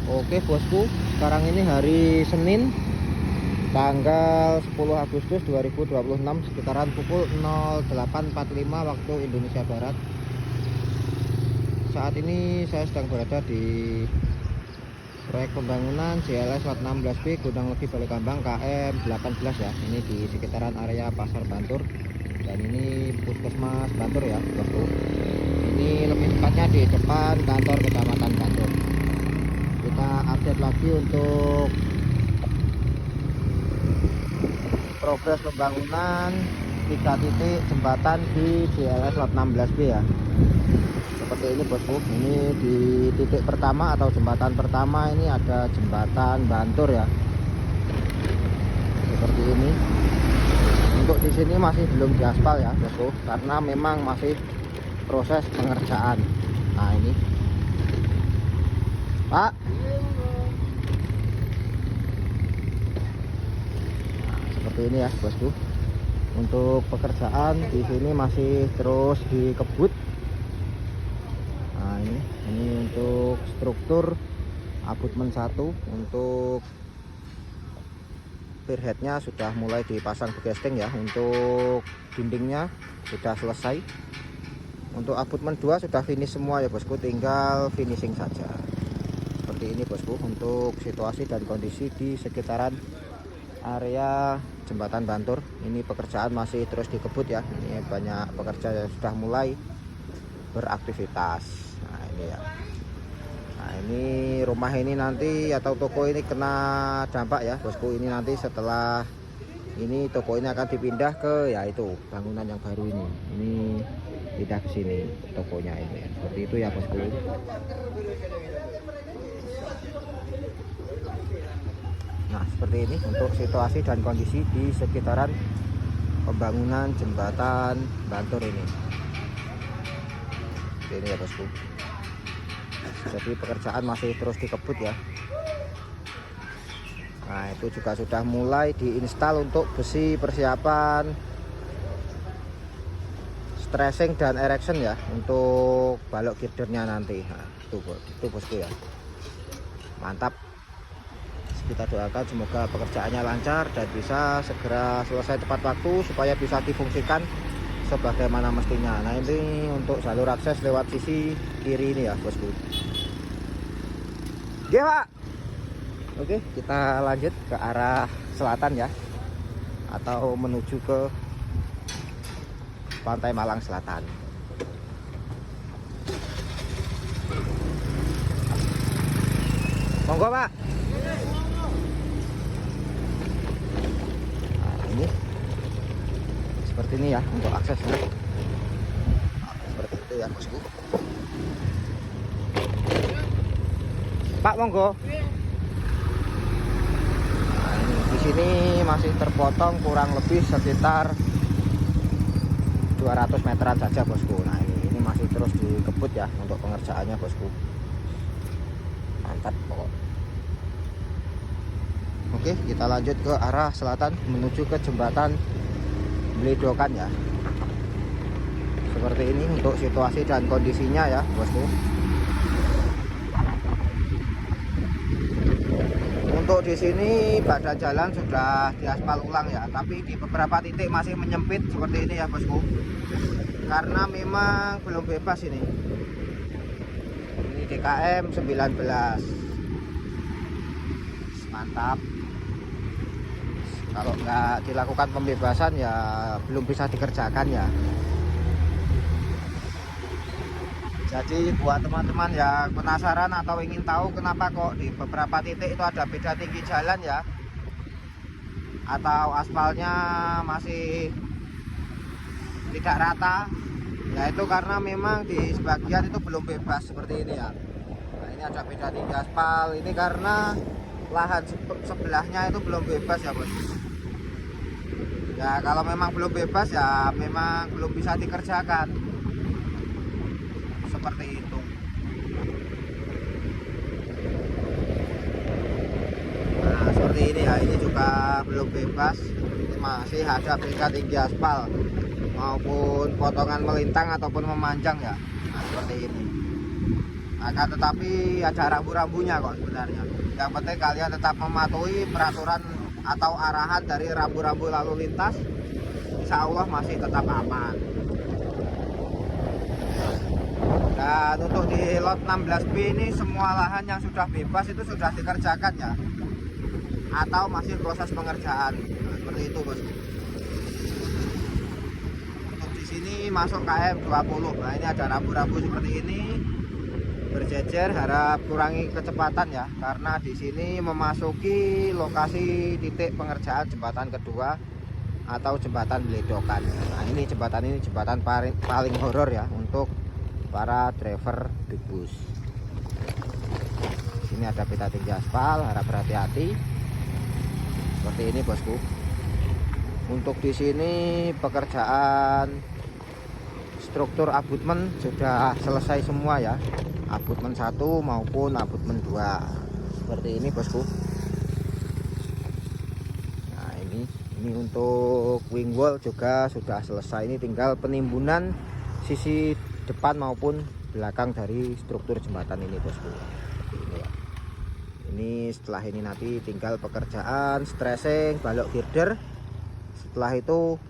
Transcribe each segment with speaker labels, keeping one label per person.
Speaker 1: Oke bosku, sekarang ini hari Senin tanggal 10 Agustus 2026 sekitaran pukul 08.45 waktu Indonesia Barat. Saat ini saya sedang berada di proyek pembangunan JLS Lot 16B Gudang Legi Balekambang KM 18 ya. Ini di sekitaran area Pasar Bantur, dan ini Puskesmas Bantur ya bosku. Ini lebih tepatnya di depan kantor Kecamatan Bantur. Kita update lagi untuk progres pembangunan 3 titik jembatan di JLS Lot 16B ya. Seperti ini bosku, ini di titik pertama atau jembatan pertama ini ada jembatan Bantur ya. Seperti ini. Untuk di sini masih belum diaspal ya bosku, karena memang masih proses pengerjaan. Nah ini Pak, seperti ini ya bosku. Untuk pekerjaan di sini masih terus dikebut. Nah ini untuk struktur abutmen 1. Untuk pierheadnya sudah mulai dipasang begesting ya. Untuk dindingnya sudah selesai. Untuk abutmen 2 sudah finish semua ya bosku, tinggal finishing saja. Seperti ini bosku untuk situasi dan kondisi di sekitaran area jembatan Bantur. Ini pekerjaan masih terus dikebut ya. Ini banyak pekerja yang sudah mulai beraktivitas. Nah ini ya. Nah ini rumah ini nanti atau toko ini kena dampak ya bosku. Ini nanti setelah ini toko ini akan dipindah ke yaitu bangunan yang baru ini. Ini pindah ke sini tokonya ini. Seperti itu ya bosku. Nah seperti ini untuk situasi dan kondisi di sekitaran pembangunan jembatan Bantur ini. Ini ya bosku. Jadi pekerjaan masih terus dikebut ya. Nah itu juga sudah mulai diinstal untuk besi persiapan stressing dan erection ya, untuk balok girdernya nanti. Nah itu bosku ya. Mantap. Kita doakan semoga pekerjaannya lancar dan bisa segera selesai tepat waktu supaya bisa difungsikan sebagaimana mestinya. Nah ini untuk jalur akses lewat sisi kiri ini ya bosku. Ya Pak. Oke, kita lanjut ke arah selatan ya, atau menuju ke Pantai Malang Selatan. Monggo Pak. Ini seperti ini ya untuk aksesnya. Seperti itu ya bosku. Pak monggo. Nah, ini di sini masih terpotong kurang lebih sekitar 200 meteran saja bosku. Nah ini masih terus dikebut ya untuk pengerjaannya bosku. Mantap pokok. Oke, kita lanjut ke arah selatan menuju ke jembatan Bledokan ya. Seperti ini untuk situasi dan kondisinya ya bosku. Untuk di sini badan jalan sudah diaspal ulang ya, tapi di beberapa titik masih menyempit seperti ini ya bosku. Karena memang belum bebas ini. Ini DKM 19. Mantap. Kalau nggak dilakukan pembebasan ya belum bisa dikerjakan ya. Jadi buat teman-teman yang penasaran atau ingin tahu kenapa kok di beberapa titik itu ada beda tinggi jalan ya, atau aspalnya masih tidak rata, yaitu karena memang di sebagian itu belum bebas seperti ini ya. Nah ini ada beda tinggi aspal, ini karena lahan sebelahnya itu belum bebas ya bos. Ya kalau memang belum bebas ya memang belum bisa dikerjakan seperti itu. Nah seperti ini ya, ini juga belum bebas. Ini masih ada beda tinggi aspal maupun potongan melintang ataupun memanjang ya. Nah seperti ini. Akan tetapi ada rambu-rambunya kok sebenarnya. Yang penting kalian tetap mematuhi peraturan atau arahan dari rambu-rambu lalu lintas, insya Allah masih tetap aman. Dan untuk di lot 16B ini semua lahan yang sudah bebas itu sudah dikerjakan ya, atau masih proses pengerjaan. Nah, seperti itu bosku. Untuk di sini masuk KM 20. Nah ini ada rambu-rambu seperti ini berjejer, harap kurangi kecepatan ya, karena di sini memasuki lokasi titik pengerjaan jembatan kedua atau jembatan Bledokan. Nah ini jembatan paling horor ya untuk para driver big bus. Di sini ada pita tinggi aspal, harap berhati-hati. Seperti ini bosku. Untuk di sini pekerjaan struktur abutmen sudah selesai semua ya, abutmen 1 maupun abutmen 2. Seperti ini bosku. Nah ini untuk wing wall juga sudah selesai. Ini tinggal penimbunan sisi depan maupun belakang dari struktur jembatan ini bosku. Ini ya. Ini setelah ini nanti tinggal pekerjaan stressing, balok girder. Setelah itu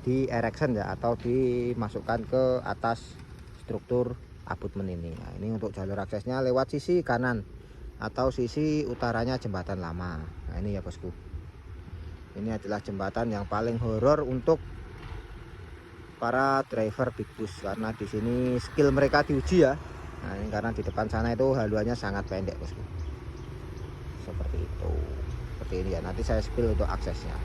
Speaker 1: di erection ya, atau dimasukkan ke atas struktur abutmen ini. Nah ini untuk jalur aksesnya lewat sisi kanan atau sisi utaranya jembatan lama. Nah ini ya bosku. Ini adalah jembatan yang paling horor untuk para driver big bus, karena di sini skill mereka diuji ya. Nah ini karena di depan sana itu haluannya sangat pendek bosku. Seperti itu. Seperti ini ya. Nanti saya spill untuk aksesnya.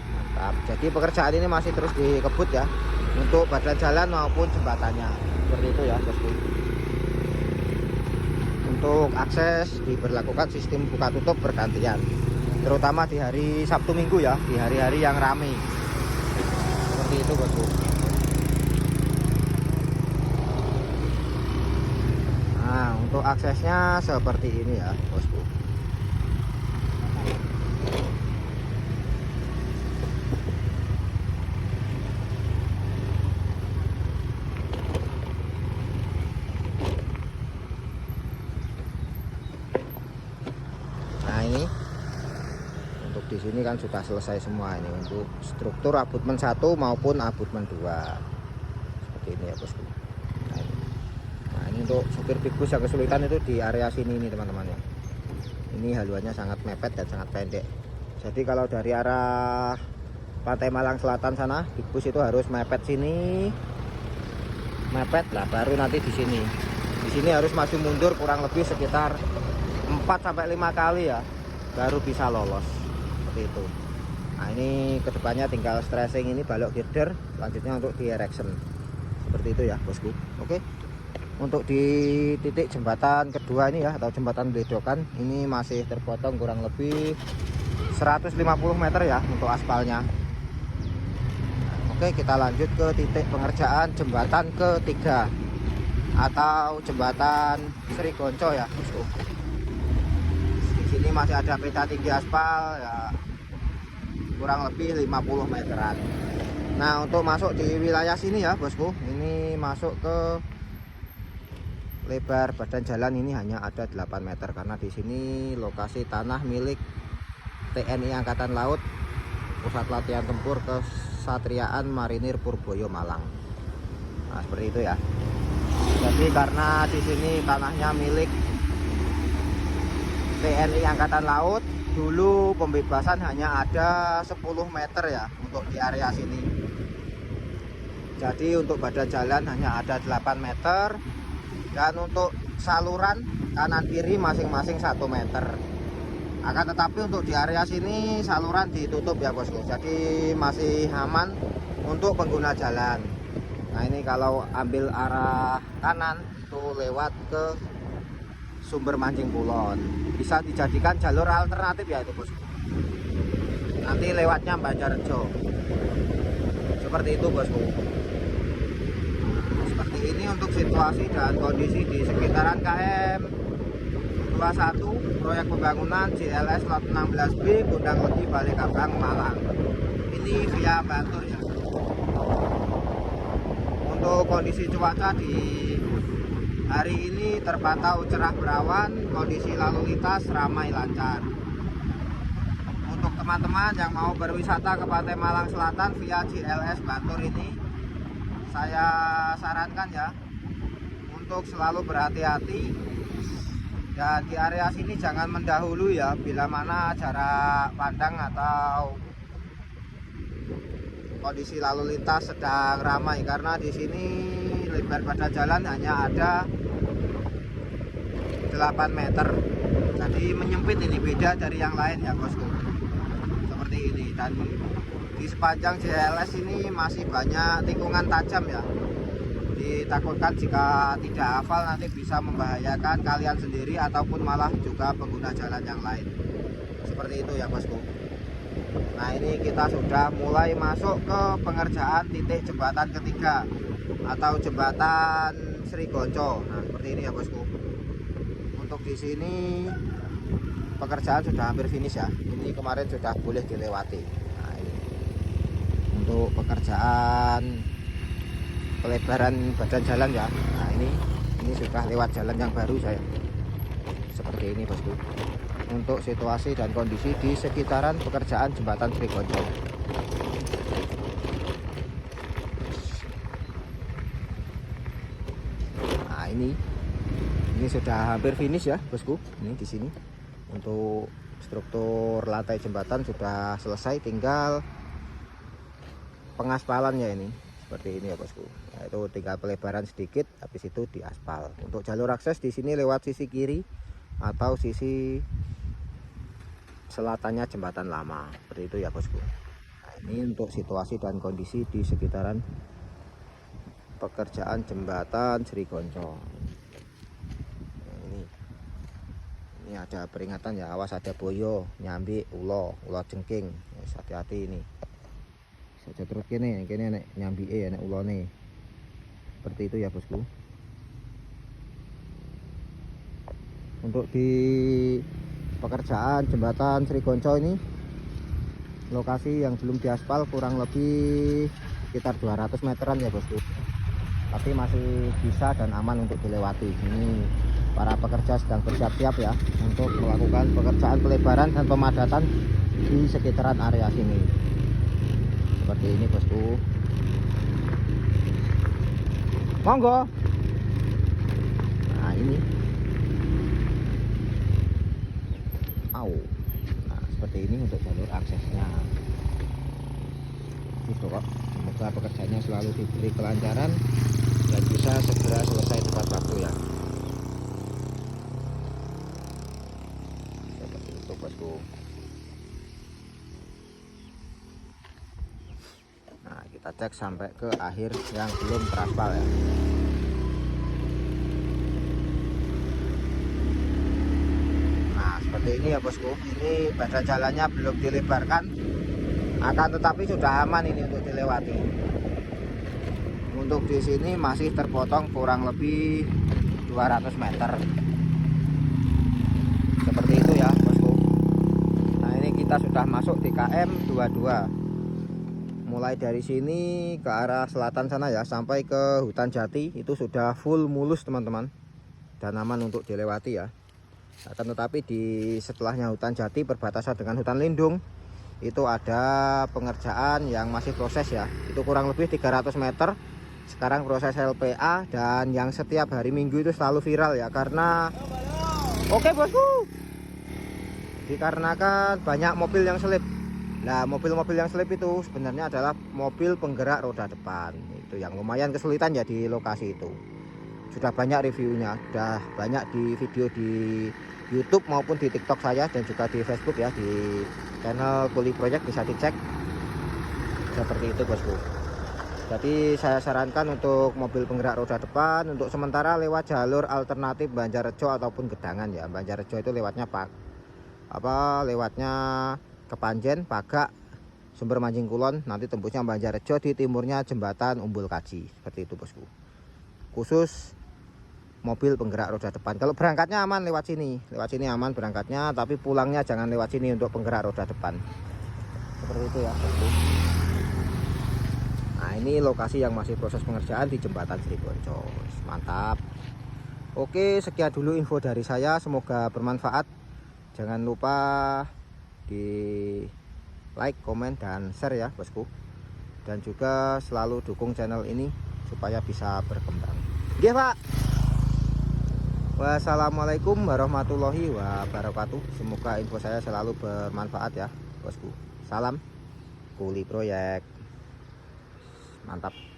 Speaker 1: Mantap. Jadi pekerjaan ini masih terus dikebut ya, untuk badan jalan maupun jembatannya. Seperti itu ya bosku. Untuk akses diberlakukan sistem buka tutup bergantian, terutama di hari Sabtu Minggu ya, di hari-hari yang ramai. Seperti itu bosku. Nah untuk aksesnya seperti ini ya bosku. Nah ini untuk di sini kan sudah selesai semua ini untuk struktur abutmen 1 maupun abutmen 2. Seperti ini ya bosku. Nah ini untuk supir big bus yang kesulitan itu di area sini nih teman-teman ya. Ini haluannya sangat mepet dan sangat pendek. Jadi kalau dari arah Pantai Malang Selatan sana big bus itu harus mepet sini, mepet lah, baru nanti di sini. Di sini harus maju mundur kurang lebih sekitar 4-5 kali ya, baru bisa lolos. Seperti itu. Nah ini kedepannya tinggal stressing ini balok girder, selanjutnya untuk di erection. Seperti itu ya bosku. Oke. Untuk di titik jembatan kedua ini ya, atau jembatan Bledokan, ini masih terpotong kurang lebih 150 meter ya untuk aspalnya. Oke, kita lanjut ke titik pengerjaan jembatan ketiga atau jembatan Sri Gonco ya bosku. Di sini masih ada pita tinggi aspal ya, kurang lebih 50 meteran. Nah untuk masuk di wilayah sini ya bosku, ini masuk ke lebar badan jalan ini hanya ada 8 meter, karena di sini lokasi tanah milik TNI Angkatan Laut, Pusat Latihan Tempur Kesatriaan Marinir Purboyo Malang. Nah seperti itu ya. Jadi karena di sini tanahnya milik TNI Angkatan Laut, dulu pembebasan hanya ada 10 meter ya untuk di area sini. Jadi untuk badan jalan hanya ada 8 meter, dan untuk saluran kanan kiri masing-masing 1 meter. Akan tetapi untuk di area sini saluran ditutup ya bosku, jadi masih aman untuk pengguna jalan. Nah ini kalau ambil arah kanan itu lewat ke Sumber Mancing Kulon, bisa dijadikan jalur alternatif ya itu bosku. Nanti lewatnya Banjarjo. Seperti itu bosku. Seperti ini untuk situasi dan kondisi di sekitaran KM 21 proyek pembangunan JLS lot 16B Gondang Legi Balikabang Malang. Ini via Bantul ya. Untuk kondisi cuaca di hari ini terpantau cerah berawan, kondisi lalu lintas ramai lancar. Untuk teman-teman yang mau berwisata ke Pantai Malang Selatan via GLS Batur ini, saya sarankan ya untuk selalu berhati-hati, dan di area sini jangan mendahului ya bila mana jarak pandang atau kondisi lalu lintas sedang ramai, karena di sini lebar pada jalan hanya ada 8 meter, jadi menyempit. Ini beda dari yang lain ya bosku, seperti ini. Dan di sepanjang GLS ini masih banyak tikungan tajam ya, ditakutkan jika tidak hafal nanti bisa membahayakan kalian sendiri ataupun malah juga pengguna jalan yang lain, seperti itu ya bosku. Nah, ini kita sudah mulai masuk ke pengerjaan titik jembatan ketiga atau jembatan Sri Gonco. Nah, seperti ini ya bosku. Untuk di sini pekerjaan sudah hampir finish ya. Ini kemarin sudah boleh dilewati. Nah, ini untuk pekerjaan pelebaran badan jalan ya. Nah, ini sudah lewat jalan yang baru saya. Seperti ini bosku. Untuk situasi dan kondisi di sekitaran pekerjaan jembatan Sri Gonco. Nah, ini sudah hampir finish ya bosku. Ini di sini untuk struktur lantai jembatan sudah selesai, tinggal pengaspalannya ini. Seperti ini ya bosku. Nah, itu tinggal pelebaran sedikit, habis itu diaspal. Untuk jalur akses di sini lewat sisi kiri atau sisi selatannya jembatan lama, seperti itu ya bosku. Nah, ini untuk situasi dan kondisi di sekitaran pekerjaan jembatan Sri Gonco. Nah, ini ada peringatan ya, awas ada boyo, nyambi, ulo jengking. Hati-hati ini. Saja terus kene nek nyambi nek ulo nih. Seperti itu ya bosku. Untuk di pekerjaan jembatan Sri Gonco ini, lokasi yang belum diaspal kurang lebih sekitar 200 meteran ya bosku, tapi masih bisa dan aman untuk dilewati. Ini para pekerja sedang bersiap-siap ya untuk melakukan pekerjaan pelebaran dan pemadatan di sekitaran area sini, seperti ini bosku. Monggo. Nah, ini nah, seperti ini untuk jalur aksesnya. Kok semoga pekerjaannya selalu diberi kelancaran dan bisa segera selesai tepat waktu ya. Seperti itu bosku. Nah, kita cek sampai ke akhir yang belum teraspal ya. Seperti ini ya bosku. Ini badan jalannya belum dilebarkan, akan tetapi sudah aman ini untuk dilewati. Untuk di sini masih terpotong kurang lebih 200 meter, seperti itu ya bosku. Nah, ini kita sudah masuk di KM 22, mulai dari sini ke arah selatan sana ya sampai ke hutan jati itu sudah full mulus teman-teman, dan aman untuk dilewati ya. Akan tetapi di setelahnya hutan jati berbatasan dengan hutan lindung itu ada pengerjaan yang masih proses ya, itu kurang lebih 300 meter sekarang proses LPA, dan yang setiap hari Minggu itu selalu viral ya, karena oke bosku, dikarenakan banyak mobil yang selip. Nah, mobil-mobil yang selip itu sebenarnya adalah mobil penggerak roda depan, itu yang lumayan kesulitan ya di lokasi itu. Sudah banyak reviewnya, sudah banyak di video di YouTube maupun di TikTok saya, dan juga di Facebook ya, di channel Kuli Project bisa dicek. Seperti itu bosku. Jadi saya sarankan untuk mobil penggerak roda depan untuk sementara lewat jalur alternatif Banjarrejo ataupun Gedangan ya. Banjarrejo itu lewatnya lewatnya Kepanjen, Pagak, Sumber Manjing Kulon, nanti tembusnya Banjarrejo, di timurnya jembatan Umbul Kaji. Seperti itu bosku. Khusus mobil penggerak roda depan. Kalau berangkatnya aman lewat sini aman berangkatnya, tapi pulangnya jangan lewat sini untuk penggerak roda depan. Seperti itu ya bosku. Nah, ini lokasi yang masih proses pengerjaan di jembatan Sri Gonco. Mantap. Oke, sekian dulu info dari saya, semoga bermanfaat. Jangan lupa di like, komen, dan share ya bosku. Dan juga selalu dukung channel ini supaya bisa berkembang. Oke Pak. Wassalamualaikum warahmatullahi wabarakatuh. Semoga info saya selalu bermanfaat ya bosku. Salam Kuli Proyek. Mantap.